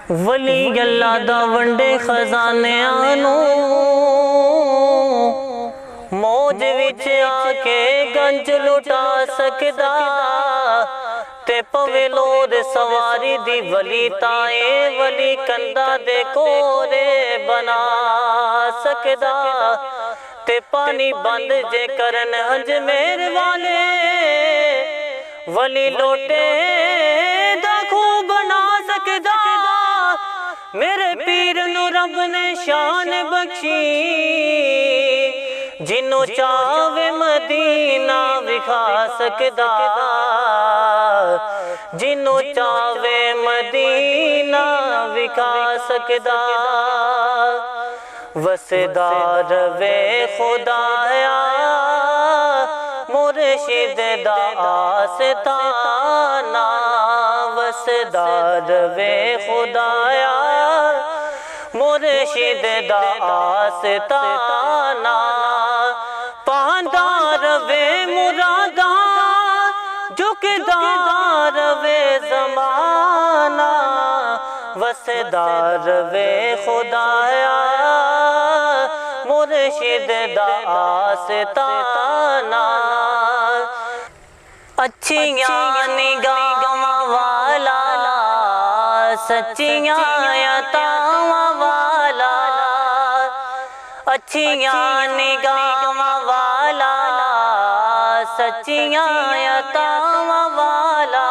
ولی اللہ دا ونڈے خزانیاں نو موج وچ آ کے گنج لٹا سکدا تے پوے لود سواری دی ولی تائیں ولی کندا دے کورے بنا سکدا تے پانی بند جے کرن ہنج میرے والے ولی لوٹے دا خو بنا سکدا میرے پیر نو رب نے شان بخشی جنوں چاہے مدینہ وکھا سکدا جنوں چاہے مدینہ وکھا سکدا وسدا روے خدایا مرشد دا آستانہ وسدا روے خدایا مرشد دا آستانہ پاندا روے مراداں جھکدا روے زمانہ وسدا روے خدایا مرشد دا آستانہ اچھیاں نگاہاں والا سچیاں عطاواں والا اچھیاں نگاہاں والا سچیاں عطاواں والا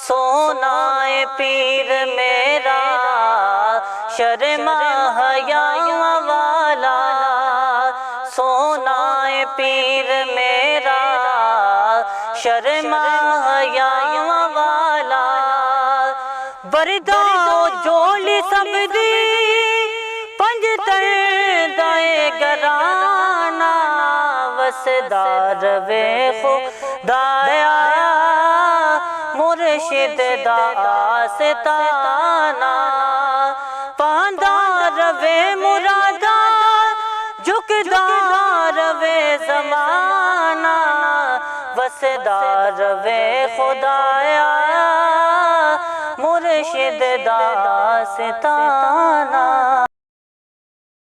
سونا ہے پیر میرا شرم حیاء والا سونا ہے پیر میرا شرم حیاء والا برداؤ جولی سب دی پنجتر دائے گرانا وسدا روے خدایا مرشد دا آستانہ پاندا روے مرادا جھکدا روے زمانہ وسدا روے خدایا مرشد دا آستانہ